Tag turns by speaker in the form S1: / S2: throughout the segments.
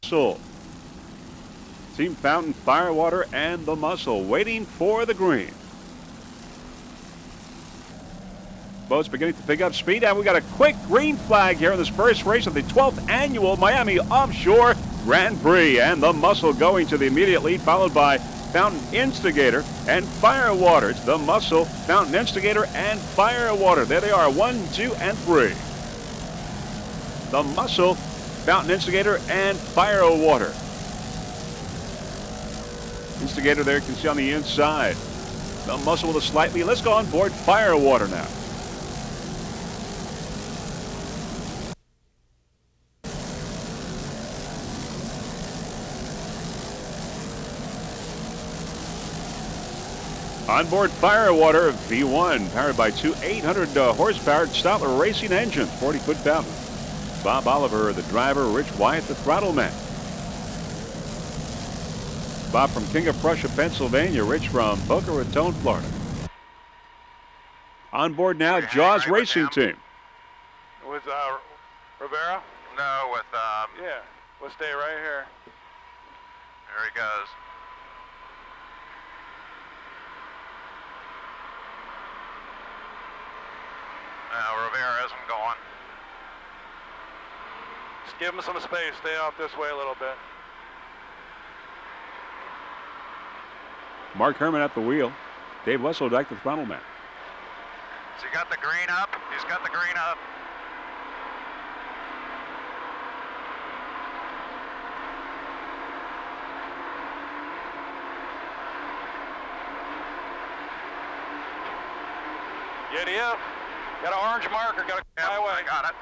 S1: Muscle. Team Fountain, Firewater, and the Muscle waiting for the green. Boats beginning to pick up speed, and we got a quick green flag here in this first race of the 12th annual Miami Offshore Grand Prix, and the Muscle going to the immediate lead, followed by Fountain Instigator and Firewater. It's the Muscle, Fountain Instigator, and Firewater. There they are, 1, 2, and 3. The Muscle, Fountain Instigator, and Firewater. Instigator there, you can see on the inside. The Muscle with a slight lead. Let's go on board Firewater now. On board Firewater V1, powered by two 800 horsepower Stotler racing engines, 40-foot fountain. Bob Oliver, the driver, Rich Wyatt, the throttle man. Bob from King of Prussia, Pennsylvania, Rich from Boca Raton, Florida. On board now, Jaws Racing Team.
S2: With Rivera?
S3: No, with
S2: Yeah, we'll stay right here.
S3: There he goes. Rivera isn't going.
S2: Just give him some space. Stay off this way a little bit.
S1: Mark Herman at the wheel. Dave Wesseldyke, the throttle man.
S3: Has he got the green up? He's got the green up.
S2: Giddy up. Got an orange marker. Got to
S3: Yep,
S2: my way.
S3: I got it.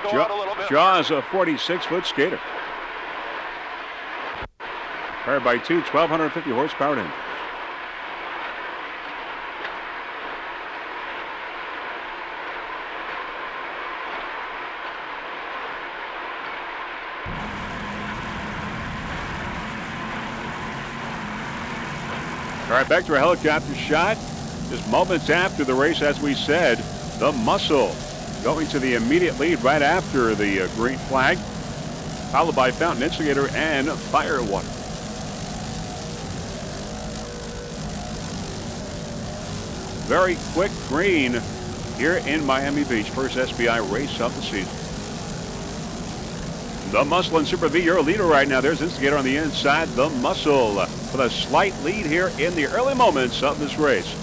S2: Go out a little bit.
S1: Jaws, a 46-foot skater. Powered by two 1,250 horsepower engines. All right, back to a helicopter shot. Just moments after the race, as we said, the Muscle going to the immediate lead right after the green flag, followed by Fountain Instigator and Firewater. Very quick green here in Miami Beach. First SBI race of the season. The Muscle and Super V, your leader right now. There's Instigator on the inside. The Muscle with a slight lead here in the early moments of this race.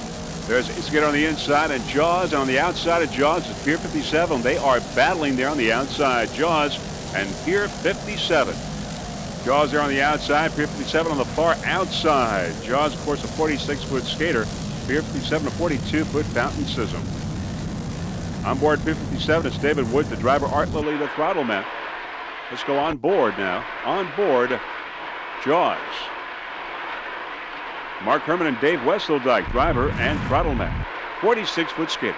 S1: There's Instigator on the inside and Jaws on the outside of Jaws is Pier 57. They are battling there on the outside. Jaws and Pier 57. Jaws there on the outside. Pier 57 on the far outside. Jaws, of course, a 46-foot skater. Pier 57, a 42-foot fountain system. On board Pier 57, it's David Wood, the driver. Art Lilly, the throttle man. Let's go on board now. On board, Jaws. Mark Herman and Dave Wesseldyke, driver and throttle man. 46-foot skater.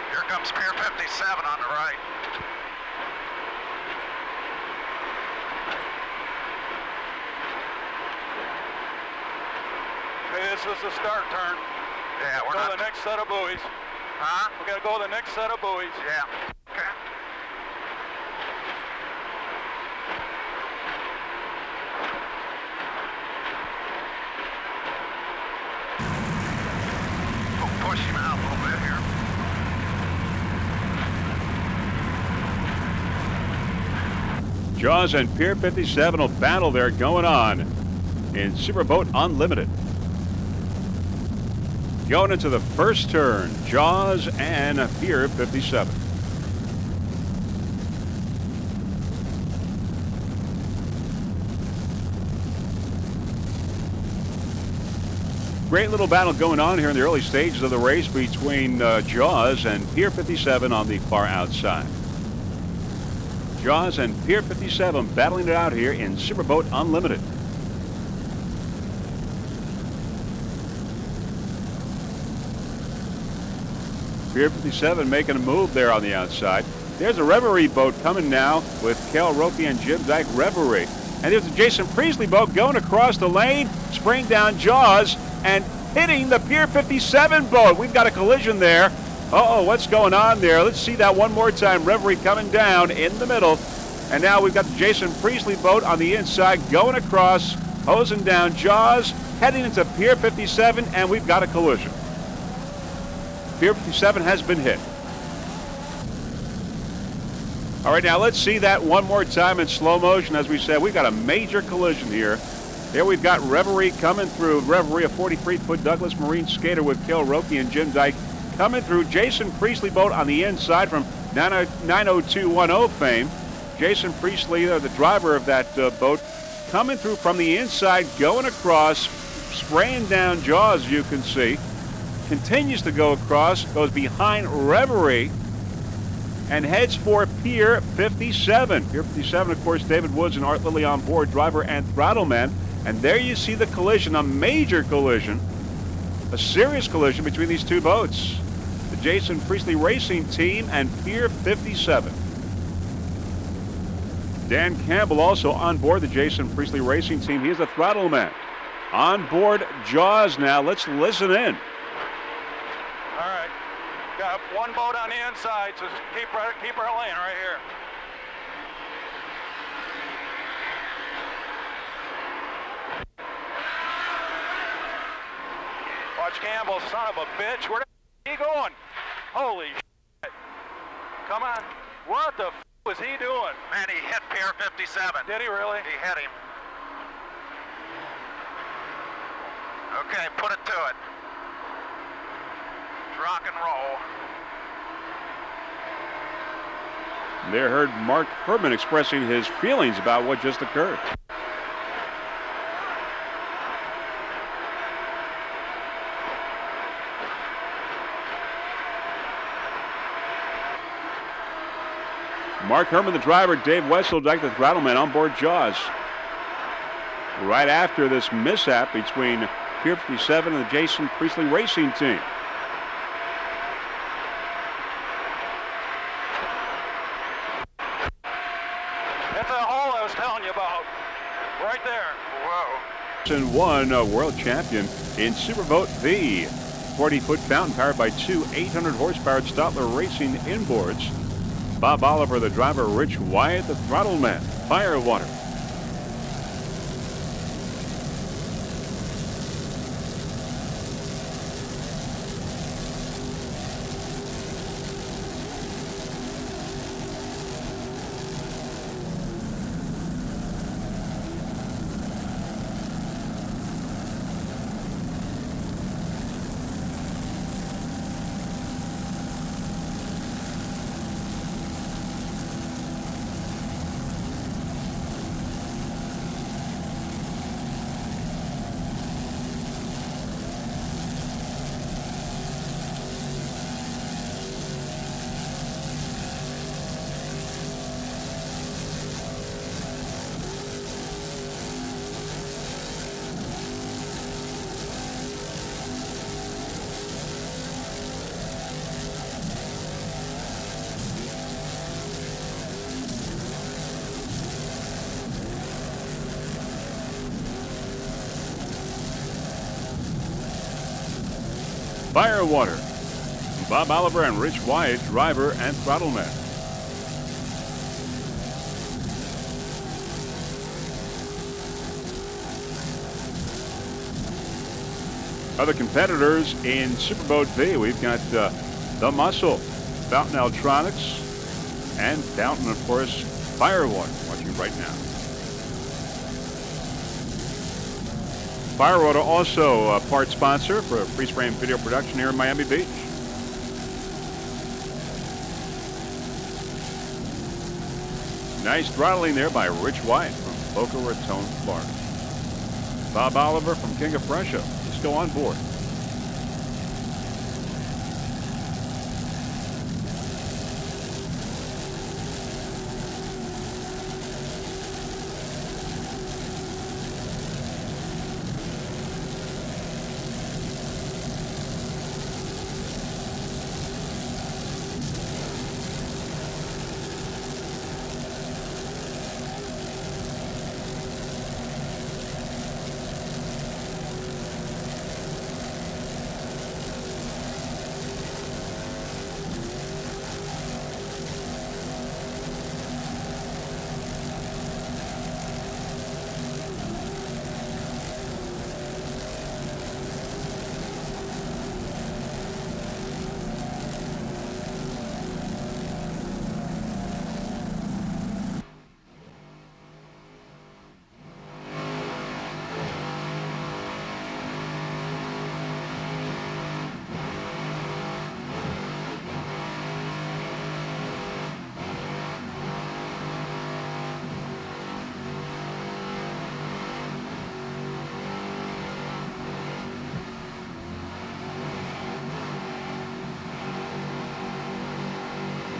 S3: Here comes Pier 57 on the right.
S2: Okay, this is the start turn.
S3: Yeah, we're
S2: Go
S3: not.
S2: to the next set of buoys.
S3: Huh?
S2: We got to go to the next set of buoys.
S3: Yeah. Okay. We'll push him out a little bit here.
S1: Jaws and Pier 57 will battle there going on in Superboat Unlimited. Going into the first turn, Jaws and Pier 57. Great little battle going on here in the early stages of the race between Jaws and Pier 57 on the far outside. Jaws and Pier 57 battling it out here in Superboat Unlimited. Pier 57 making a move there on the outside. There's a Reverie boat coming now with Cal Roque and Jim Dyke Reverie. And there's a Jason Priestley boat going across the lane, spraying down Jaws and hitting the Pier 57 boat. We've got a collision there. Uh-oh, what's going on there? Let's see that one more time. Reverie coming down in the middle. And now we've got the Jason Priestley boat on the inside going across, hosing down Jaws, heading into Pier 57, and we've got a collision. Pier 57 has been hit. All right, now let's see that one more time in slow motion. As we said, we've got a major collision here. There we've got Reverie coming through. Reverie, a 43-foot Douglas Marine skater with Cal Roque and Jim Dyke coming through. Jason Priestley boat on the inside from 90210 fame. Jason Priestley, the driver of that boat, coming through from the inside, going across, spraying down Jaws, you can see. Continues to go across, goes behind Reverie, and heads for Pier 57. Pier 57, of course, David Woods and Art Lilly on board, driver and throttleman. And there you see the collision, a major collision, a serious collision between these two boats. The Jason Priestley Racing Team and Pier 57. Dan Campbell also on board the Jason Priestley Racing Team. He is a throttleman. On board Jaws now. Let's listen in.
S2: All right. Got one boat on the inside, so keep our lane right here. Watch Campbell, son of a bitch. Where the he going? Holy shit. Come on. What the was he doing?
S3: Man, he hit Pier 57.
S2: Did he really?
S3: He hit him. Okay, put it to it. Rock and roll.
S1: There heard Mark Herman expressing his feelings about what just occurred. Mark Herman, the driver, Dave Wesseldike, the throttleman, on board Jaws. Right after this mishap between Pier 57 and the Jason Priestley Racing Team.
S2: That's the hole I was telling you about. Right there.
S3: Whoa.
S1: And one world champion in Superboat V. 40-foot fountain powered by two 800-horsepower Stotler Racing inboards. Bob Oliver, the driver, Rich Wyatt, the throttleman, Firewater. Firewater. Bob Oliver and Rich Wyatt, driver and throttleman. Other competitors in Superboat V, we've got The Muscle, Fountain Electronics, and Fountain, of course, Firewater, watching right now. Firewater also a part sponsor for freeze frame video production here in Miami Beach. Nice throttling there by Rich Wyatt from Boca Raton, Florida. Bob Oliver from King of Prussia. Let's go on board.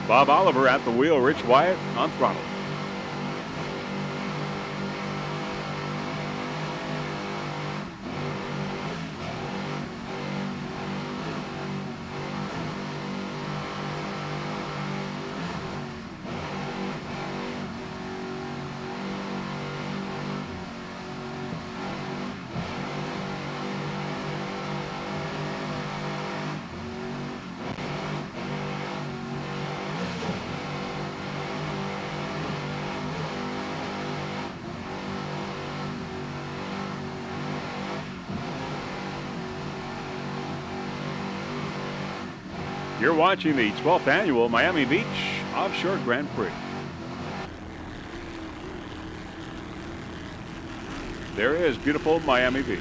S1: Bob Oliver at the wheel, Rich Wyatt on throttle. You're watching the 12th annual Miami Beach Offshore Grand Prix. There is beautiful Miami Beach.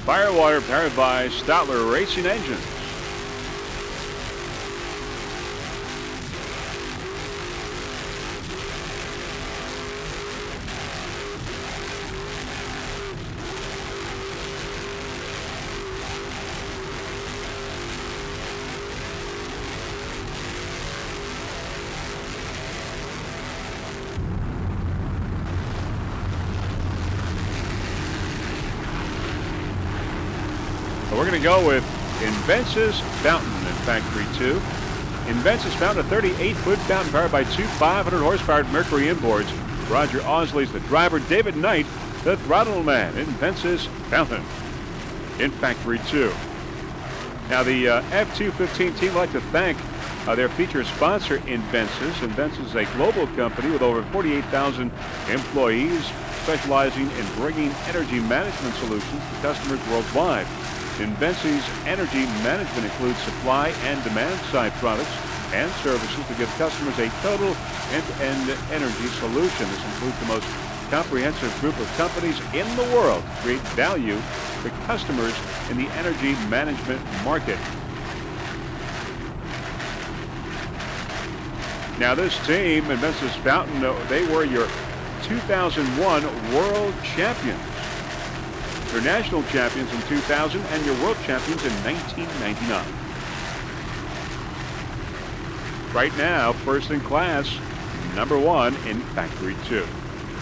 S1: Firewater powered by Stoutler Racing Engines. We're going to go with Invence's Fountain in Factory 2. Invence's Fountain, a 38-foot fountain powered by two 500-horsepower Mercury inboards. Roger Ausley's the driver. David Knight, the throttle man. Invence's Fountain in Factory 2. Now, the F215 team would like to thank their feature sponsor, Invence's. Invence's is a global company with over 48,000 employees specializing in bringing energy management solutions to customers worldwide. Invence's energy management includes supply and demand-side products and services to give customers a total end-to-end energy solution. This includes the most comprehensive group of companies in the world to create value for customers in the energy management market. Now, this team, Invence's Fountain, they were your 2001 world champions. Your national champions in 2000 and your world champions in 1999. Right now, first in class, number one in Factory 2.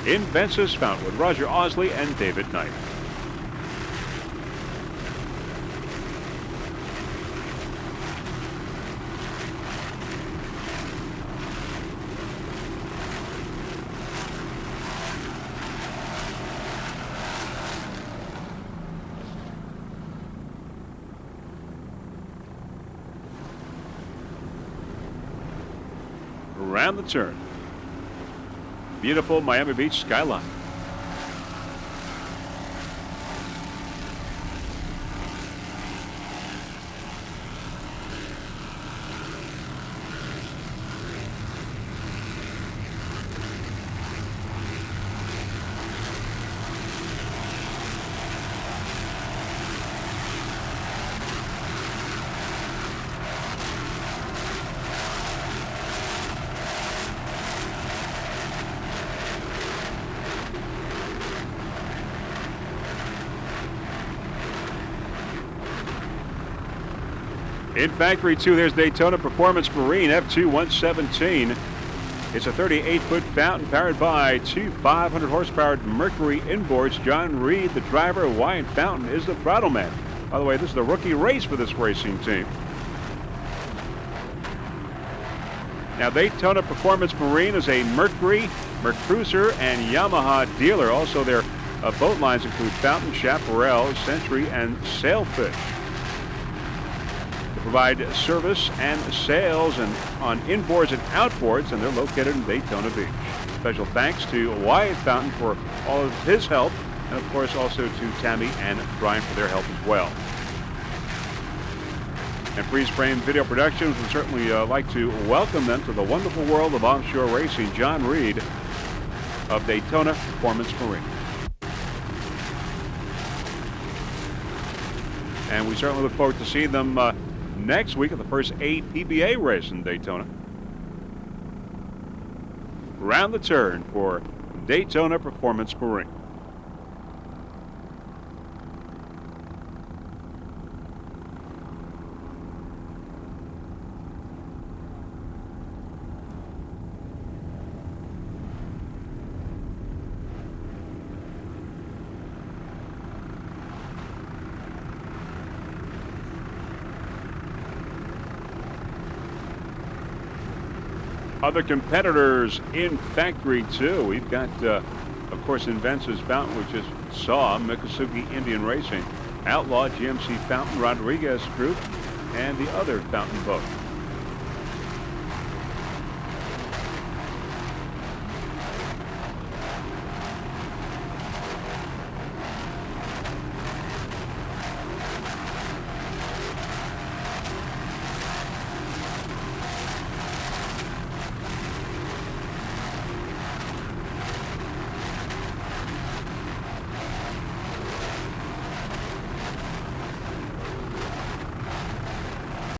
S1: Invence's Fountain with Roger Ausley and David Knight. Around the turn. Beautiful Miami Beach skyline. In Factory 2, there's Daytona Performance Marine F2-117. It's a 38-foot fountain powered by two 500-horsepower Mercury inboards. John Reed, the driver. Wyatt Fountain is the throttle man. By the way, this is the rookie race for this racing team. Now, Daytona Performance Marine is a Mercury, Mercruiser, and Yamaha dealer. Also, their boat lines include Fountain, Chaparral, Century, and Sailfish. The provide service and sales and on inboards and outboards, and they're located in Daytona Beach. Special thanks to Wyatt Fountain for all of his help, and of course also to Tammy and Brian for their help as well. And Freeze Frame Video Productions would certainly like to welcome them to the wonderful world of offshore racing. John Reed of Daytona Performance Marine. And we certainly look forward to seeing them next week at the first APBA race in Daytona. Round the turn for Daytona Performance Marine. Other competitors in Factory 2. We've got, of course, in Vince's Fountain, we just saw Miccosukee Indian Racing, Outlaw GMC Fountain Rodriguez Group, and the other Fountain boat.